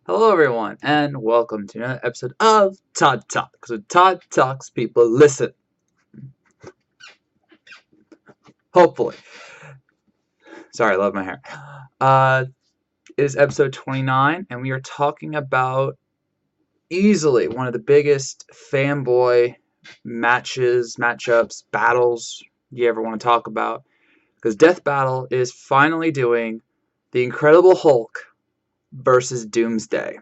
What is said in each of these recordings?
Hello, everyone, and welcome to another episode of Todd Talk. So, Todd Talks, people listen. Hopefully. Sorry, I love my hair. Uh, it is episode 29, and we are talking about easily one of the biggest fanboy matchups, battles you ever want to talk about. Because Death Battle is finally doing the Incredible Hulk versus Doomsday.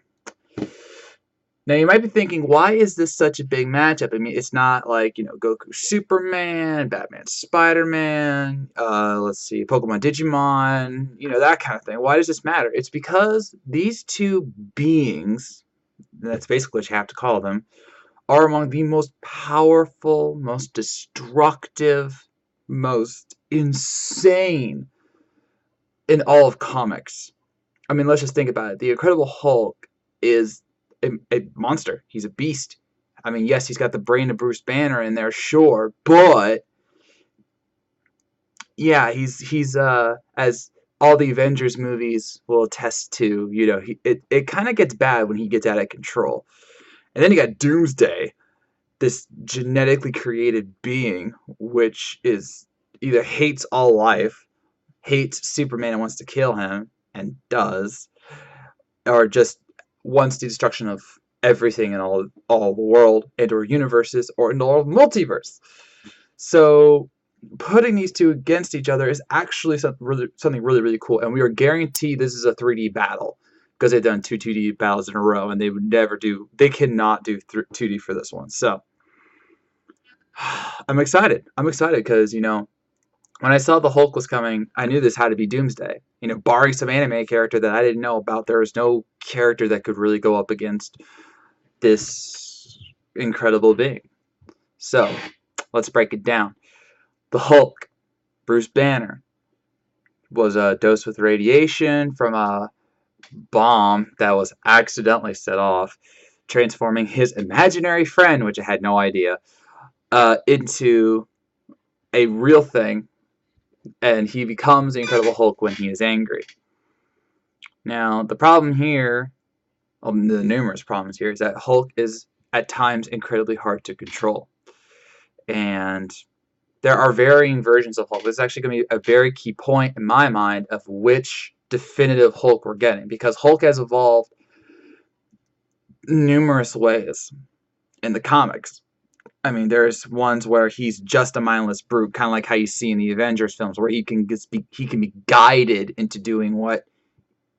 Now you might be thinking, why is this such a big matchup? I mean, it's not like, Goku Superman, Batman Spider-Man, let's see, Pokemon Digimon, that kind of thing. Why does this matter? It's because these two beings, that's basically what you have to call them, are among the most powerful, most destructive, most insane in all of comics. I mean, let's just think about it. The Incredible Hulk is a monster. He's a beast. I mean, yes, he's got the brain of Bruce Banner in there, sure, but yeah, he's as all the Avengers movies will attest to. It kind of gets bad when he gets out of control. And then you got Doomsday, this genetically created being, which is either hates all life, hates Superman and wants to kill him, and does, or just wants the destruction of everything in all the world and or universes or in the multiverse. So putting these two against each other is actually something really, really cool, and we are guaranteed this is a 3D battle because they've done two 2D battles in a row, and they cannot do 2D for this one. So I'm excited. I'm excited because when I saw the Hulk was coming, I knew this had to be Doomsday. Barring some anime character that I didn't know about, there was no character that could really go up against this incredible being. So, let's break it down. The Hulk, Bruce Banner, was dosed with radiation from a bomb that was accidentally set off, transforming his imaginary friend, which I had no idea, into a real thing, and he becomes the Incredible Hulk when he is angry. Now, the problem here, well, the numerous problems here, is that Hulk is at times incredibly hard to control. And there are varying versions of Hulk. This is actually going to be a very key point in my mind of which definitive Hulk we're getting, because Hulk has evolved numerous ways in the comics. I mean, there's ones where he's just a mindless brute, kind of like how you see in the Avengers films, where he can be guided into doing what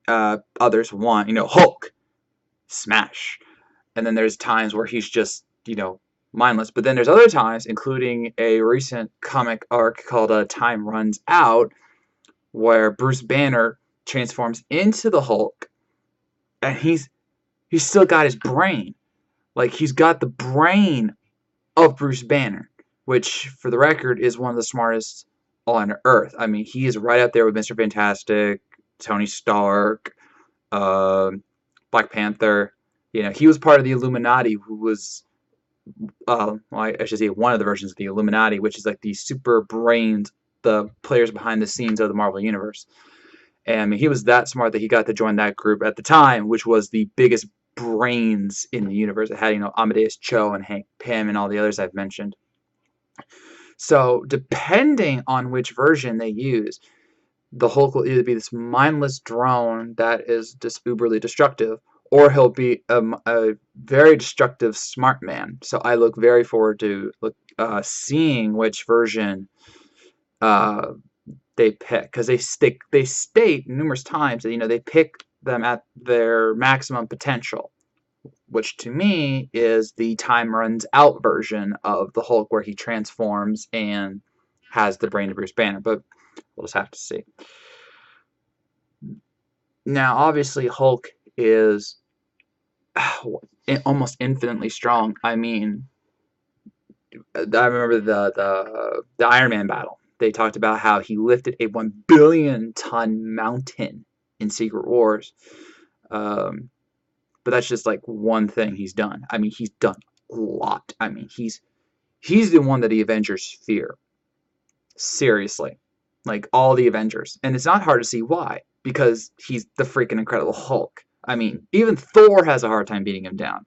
others want. Hulk, smash. And then there's times where he's just, mindless. But then there's other times, including a recent comic arc called Time Runs Out, where Bruce Banner transforms into the Hulk, and he's still got his brain. Like, he's got the brain of Bruce Banner, which, for the record, is one of the smartest on Earth. I mean, he is right up there with Mr. Fantastic, Tony Stark, Black Panther. He was part of the Illuminati, who was, well, I should say one of the versions of the Illuminati, which is like the super brains, the players behind the scenes of the Marvel Universe. And I mean, he was that smart that he got to join that group at the time, which was the biggest brains in the universe. It had, Amadeus Cho and Hank Pym and all the others I've mentioned. So, depending on which version they use, the Hulk will either be this mindless drone that is just uberly destructive, or he'll be a very destructive smart man. So I look very forward to seeing which version they pick, because they state numerous times that they pick them at their maximum potential, which to me is the Time Runs Out version of the Hulk, where he transforms and has the brain of Bruce Banner. But we'll just have to see. Now, obviously, Hulk is almost infinitely strong. I mean, I remember the Iron Man battle. They talked about how he lifted a 1 billion-ton mountain in Secret Wars. But that's just like one thing he's done. I mean, he's done a lot. I mean, he's the one that the Avengers fear. Seriously. Like, all the Avengers. And it's not hard to see why. Because he's the freaking Incredible Hulk. I mean, even Thor has a hard time beating him down.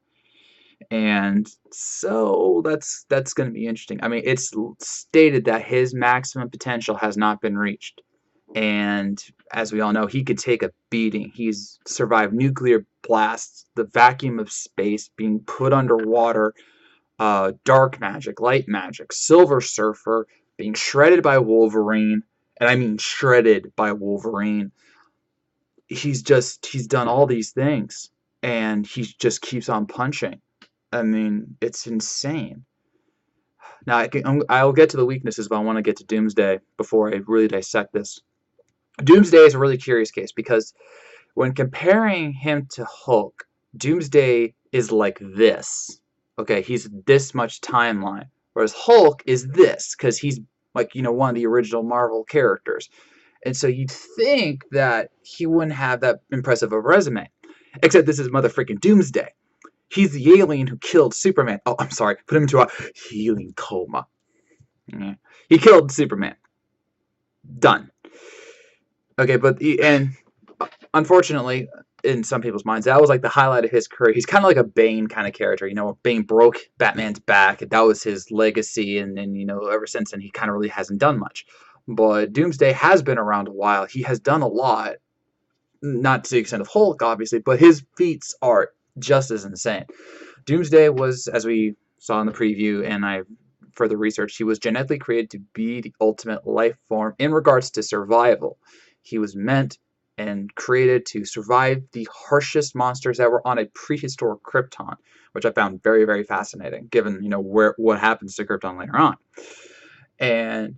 And so that's going to be interesting. I mean, it's stated that his maximum potential has not been reached. And as we all know, he could take a beating. He's survived nuclear blasts, the vacuum of space, being put underwater, dark magic, light magic, Silver Surfer, being shredded by Wolverine. And I mean shredded by Wolverine. He's done all these things. And he just keeps on punching. I mean, it's insane. Now, I'll get to the weaknesses, but I want to get to Doomsday before I really dissect this. Doomsday is a really curious case because when comparing him to Hulk, Doomsday is like this. Okay, he's this much timeline, whereas Hulk is this because he's like, one of the original Marvel characters. And so you'd think that he wouldn't have that impressive of a resume. Except this is motherfucking Doomsday. He's the alien who killed Superman. Oh, I'm sorry. Put him into a healing coma. Yeah. He killed Superman. Done. Okay, and unfortunately, in some people's minds, that was like the highlight of his career. He's kind of like a Bane kind of character. Bane broke Batman's back. That was his legacy, and ever since then, he kind of really hasn't done much. But Doomsday has been around a while. He has done a lot. Not to the extent of Hulk, obviously, but his feats are just as insane. Doomsday was, as we saw in the preview, and I further researched, he was genetically created to be the ultimate life form in regards to survival. He was meant and created to survive the harshest monsters that were on a prehistoric Krypton, which I found very, very fascinating, given what happens to Krypton later on. And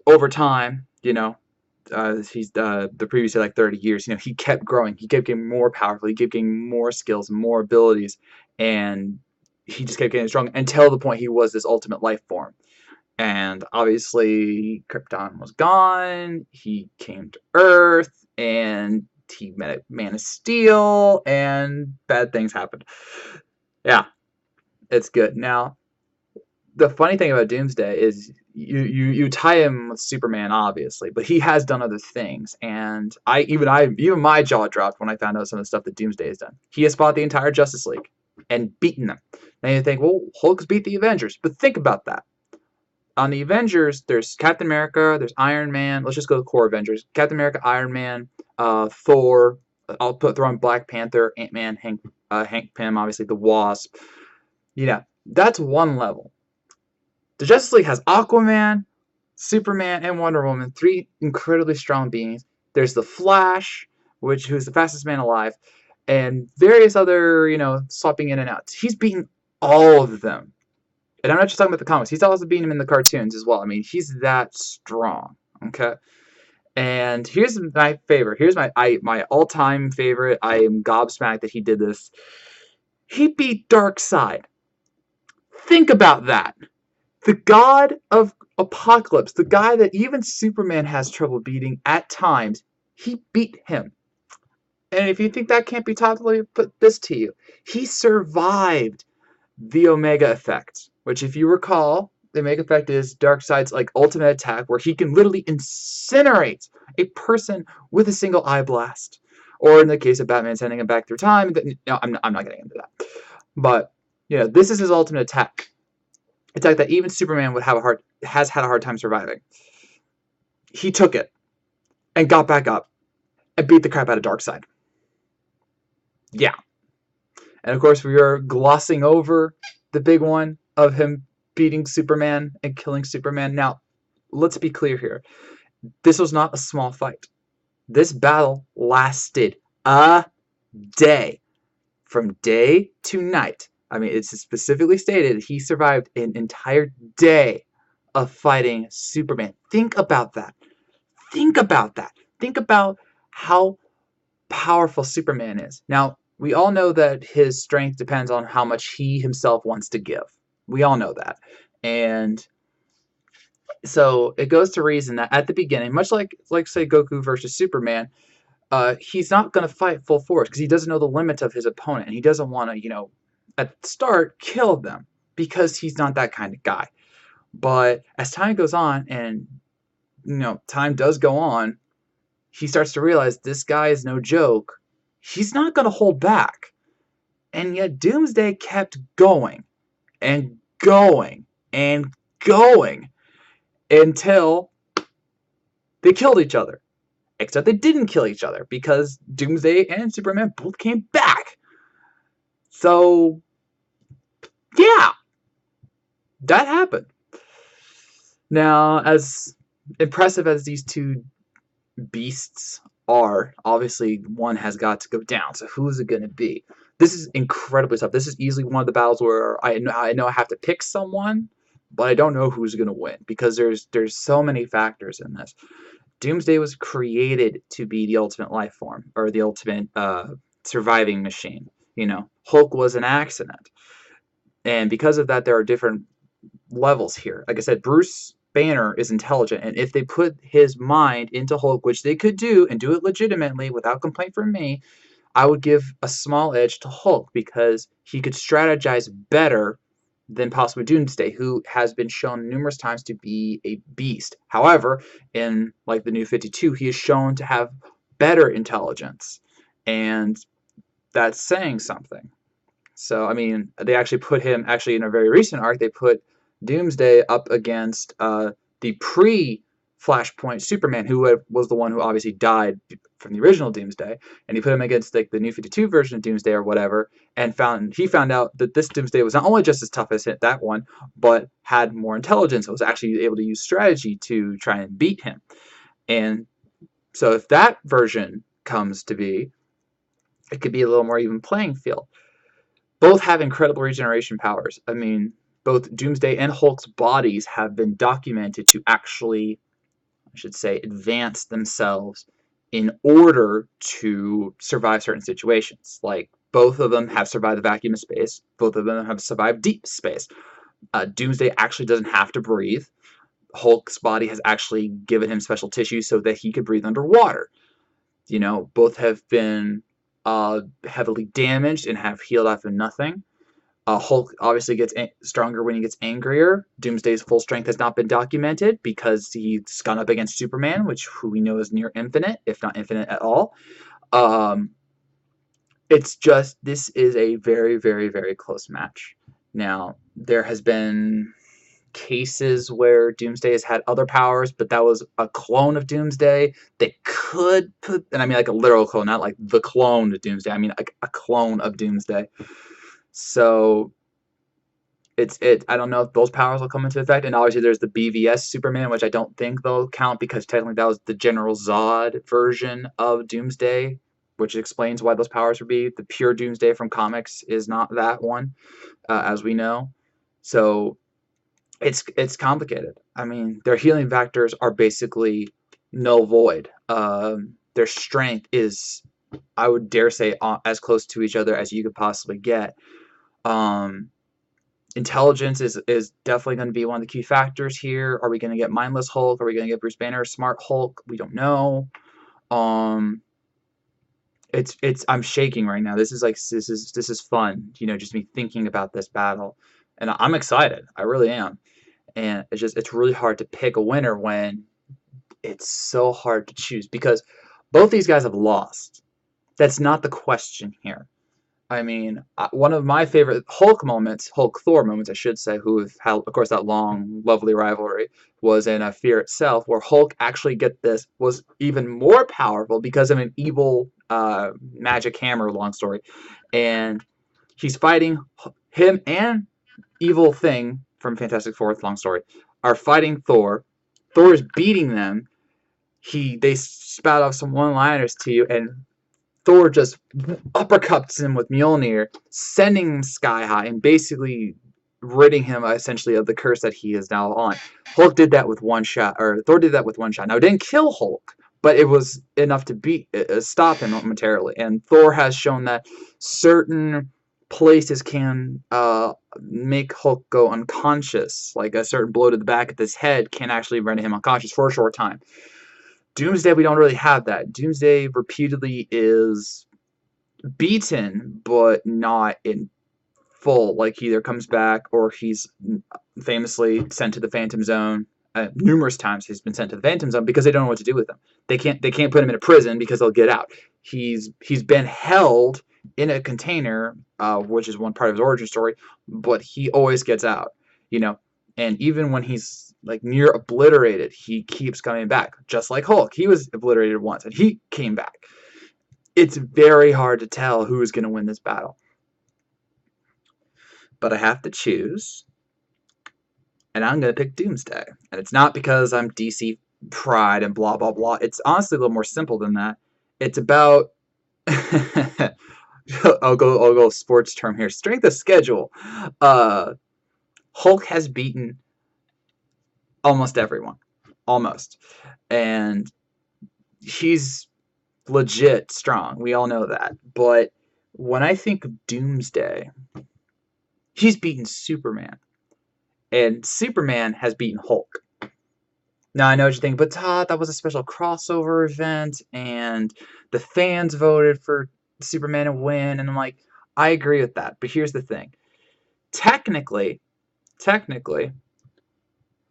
over time, he's the previous like 30 years, he kept growing. He kept getting more powerful. He kept getting more skills, more abilities, and he just kept getting strong until the point he was this ultimate life form. And obviously, Krypton was gone. He came to Earth, and he met Man of Steel, and bad things happened. Yeah, it's good. Now, the funny thing about Doomsday is you tie him with Superman, obviously, but he has done other things, and even my jaw dropped when I found out some of the stuff that Doomsday has done. He has fought the entire Justice League and beaten them. Now you think, well, Hulk's beat the Avengers, but think about that. On the Avengers, there's Captain America, there's Iron Man. Let's just go to the core Avengers: Captain America, Iron Man, Thor. I'll throw in Black Panther, Ant-Man, Hank Pym, obviously the Wasp. That's one level. The Justice League has Aquaman, Superman, and Wonder Woman, 3 incredibly strong beings. There's the Flash, who's the fastest man alive, and various other, swapping in and out. He's beaten all of them. And I'm not just talking about the comics. He's also beaten them in the cartoons as well. I mean, he's that strong. Okay. And here's my favorite. Here's my all-time favorite. I am gobsmacked that he did this. He beat Darkseid. Think about that. The god of apocalypse, the guy that even Superman has trouble beating at times, he beat him. And if you think that can't be topped, let me put this to you. He survived the Omega Effect, which, if you recall, the Omega Effect is Darkseid's like ultimate attack, where he can literally incinerate a person with a single eye blast. Or in the case of Batman sending him back through time, no, I'm not getting into that. But this is his ultimate attack. Attack that even Superman has had a hard time surviving. He took it and got back up and beat the crap out of Darkseid. Yeah. And of course, we are glossing over the big one of him beating Superman and killing Superman. Now, let's be clear here. This was not a small fight. This battle lasted a day. From day to night. I mean, it's specifically stated he survived an entire day of fighting Superman. Think about that. Think about that. Think about how powerful Superman is. Now, we all know that his strength depends on how much he himself wants to give. We all know that. And so it goes to reason that at the beginning, much like say Goku versus Superman, he's not going to fight full force because he doesn't know the limits of his opponent, and he doesn't want to, at the start, kill them because he's not that kind of guy. But as time goes on, and time does go on, he starts to realize this guy is no joke, he's not going to hold back. And yet Doomsday kept going and going and going until they killed each other. Except they didn't kill each other because Doomsday and Superman both came back. So, yeah, that happened. Now, as impressive as these two beasts are, obviously one has got to go down. So who's it going to be? This is incredibly tough. This is easily one of the battles where I know I have to pick someone, but I don't know who's going to win because there's so many factors in this. Doomsday was created to be the ultimate life form, or the ultimate surviving machine. You know, Hulk was an accident. And because of that, there are different levels here. Like I said, Bruce Banner is intelligent, and if they put his mind into Hulk, which they could do, and do it legitimately without complaint from me, I would give a small edge to Hulk because he could strategize better than possibly Doomsday, who has been shown numerous times to be a beast. However, in like the New 52, he is shown to have better intelligence, and that's saying something. So, I mean, they actually put him, actually in a very recent arc, they put Doomsday up against the pre-Flashpoint Superman, who was the one who obviously died from the original Doomsday, and he put him against like the New 52 version of Doomsday or whatever, and he found out that this Doomsday was not only just as tough as that one, but had more intelligence. It was actually able to use strategy to try and beat him. And so if that version comes to be, it could be a little more even playing field. Both have incredible regeneration powers. I mean, both Doomsday and Hulk's bodies have been documented to actually, I should say, advance themselves in order to survive certain situations. Like, both of them have survived the vacuum of space. Both of them have survived deep space. Doomsday actually doesn't have to breathe. Hulk's body has actually given him special tissue so that he could breathe underwater. You know, both have been heavily damaged and have healed after nothing. Hulk obviously gets stronger when he gets angrier. Doomsday's full strength has not been documented because he's gone up against Superman, who we know is near infinite, if not infinite at all. It's just, this is a very, very, very close match. Now, there has been cases where Doomsday has had other powers, but that was a clone of Doomsday. They could put, and I mean like a literal clone, not like the clone of Doomsday. I mean like a clone of Doomsday. So I don't know if those powers will come into effect. And obviously there's the BVS Superman, which I don't think they'll count because technically that was the General Zod version of Doomsday, which explains why those powers would be. The pure Doomsday from comics is not that one, as we know. So it's complicated. I mean, their healing factors are basically null void. Their strength is, I would dare say, as close to each other as you could possibly get. Intelligence is definitely going to be one of the key factors here. Are we going to get mindless Hulk? Are we going to get Bruce Banner, smart Hulk? We don't know. I'm shaking right now. This is fun. You know, just me thinking about this battle, and I'm excited. I really am. And it's really hard to pick a winner when it's so hard to choose because both these guys have lost. That's not the question here. I mean, one of my favorite Hulk-Thor moments, I should say, who have had, of course, that long, lovely rivalry, was in Fear Itself, where Hulk actually was even more powerful because of an evil magic hammer, long story. And he's fighting him and Evil Thing from Fantastic Four, long story, are fighting Thor. Thor is beating them. They spout off some one-liners to you, and Thor just uppercuts him with Mjolnir, sending him sky high and basically ridding him essentially of the curse that he is now on. Hulk did that with one shot, or Thor did that with one shot. Now, it didn't kill Hulk, but it was enough to stop him momentarily. And Thor has shown that certain places can make Hulk go unconscious. Like a certain blow to the back of his head can actually render him unconscious for a short time. Doomsday, we don't really have that. Doomsday repeatedly is beaten, but not in full. Like, he either comes back or he's famously sent to the Phantom Zone. Numerous times he's been sent to the Phantom Zone because they don't know what to do with him. They can't put him in a prison because they'll get out. He's been held in a container, which is one part of his origin story, but he always gets out, you know. And even when he's like near obliterated, he keeps coming back. Just like Hulk, he was obliterated once and he came back. It's very hard to tell who's going to win this battle. But I have to choose, and I'm going to pick Doomsday. And it's not because I'm DC pride and blah, blah, blah. It's honestly a little more simple than that. It's about I'll go sports term here. Strength of schedule. Hulk has beaten almost everyone. Almost. And he's legit strong. We all know that. But when I think of Doomsday, he's beaten Superman. And Superman has beaten Hulk. Now, I know what you're thinking, but Todd, that was a special crossover event, and the fans voted for Superman to win, and I'm like, I agree with that, but here's the thing. Technically,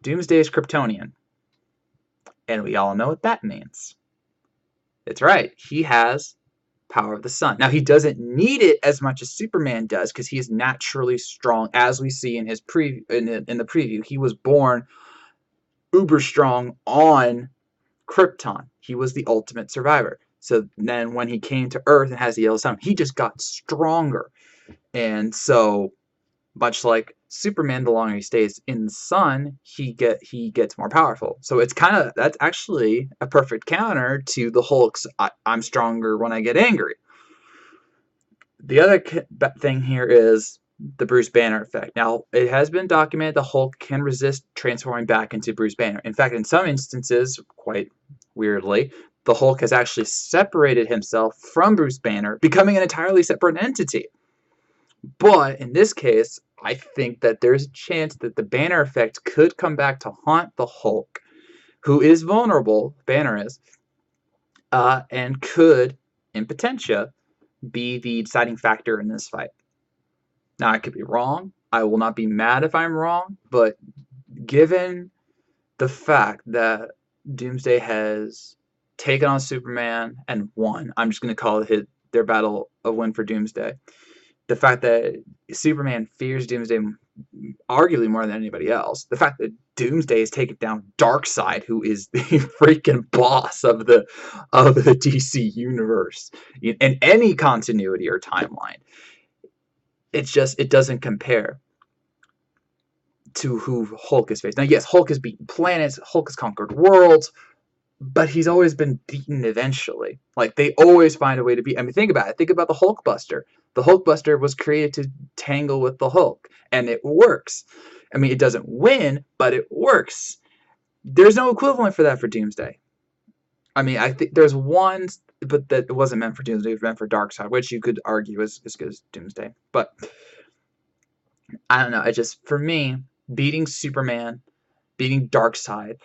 Doomsday is Kryptonian, and we all know what that means. It's right, he has power of the sun. Now, he doesn't need it as much as Superman does, because he is naturally strong, as we see in his in the preview. He was born uber strong on Krypton. He was the ultimate survivor. So then when he came to Earth and has the yellow sun, he just got stronger. And so much like Superman, the longer he stays in the sun, he gets more powerful. So it's that's actually a perfect counter to the Hulk's I'm stronger when I get angry. The other thing here is the Bruce Banner effect. Now, it has been documented the Hulk can resist transforming back into Bruce Banner. In fact, in some instances, quite weirdly, the Hulk has actually separated himself from Bruce Banner, becoming an entirely separate entity. But in this case, I think that there's a chance that the Banner effect could come back to haunt the Hulk, who is vulnerable, Banner is, and could, in potentia, be the deciding factor in this fight. Now, I could be wrong. I will not be mad if I'm wrong, but given the fact that Doomsday has taken on Superman and won, I'm just going to call it their battle a win for Doomsday. The fact that Superman fears Doomsday arguably more than anybody else. The fact that Doomsday has taken down Darkseid, who is the freaking boss of the DC universe in any continuity or timeline. It doesn't compare to who Hulk has faced. Now, yes, Hulk has beaten planets, Hulk has conquered worlds, but he's always been beaten eventually. Like, they always find a way to beat. I mean, think about it. Think about the Hulkbuster. The Hulkbuster was created to tangle with the Hulk, and it works. I mean, it doesn't win, but it works. There's no equivalent for that for Doomsday. I mean, I think there's one, but that it wasn't meant for Doomsday. It was meant for Darkseid, which you could argue is as good as Doomsday. But I don't know. It just, for me, beating Superman, beating Darkseid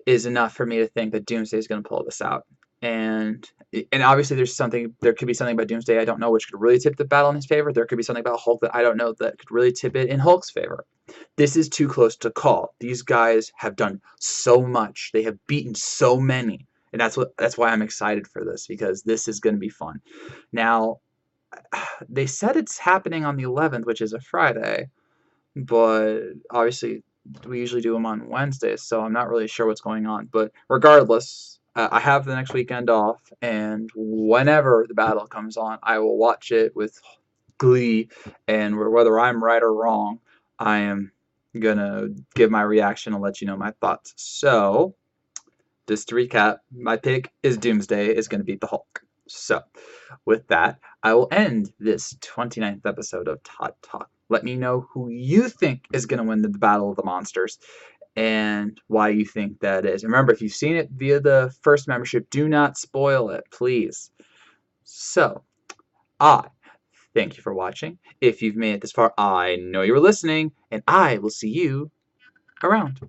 is enough for me to think that Doomsday is going to pull this out. And obviously there could be something about Doomsday I don't know which could really tip the battle in his favor. There could be something about Hulk that I don't know that could really tip it in Hulk's favor. This is too close to call. These guys have done so much. They have beaten so many. And that's why I'm excited for this, because this is going to be fun. Now, they said it's happening on the 11th, which is a Friday, but obviously we usually do them on Wednesdays, so I'm not really sure what's going on. But regardless, I have the next weekend off, and whenever the battle comes on, I will watch it with glee, and whether I'm right or wrong, I am going to give my reaction and let you know my thoughts. So, just to recap, my pick is Doomsday is going to beat the Hulk. So, with that, I will end this 29th episode of Todd Talk. Let me know who you think is going to win the Battle of the Monsters and why you think that is. Remember, if you've seen it via the first membership, do not spoil it, please. So, I thank you for watching. If you've made it this far, I know you were listening, and I will see you around.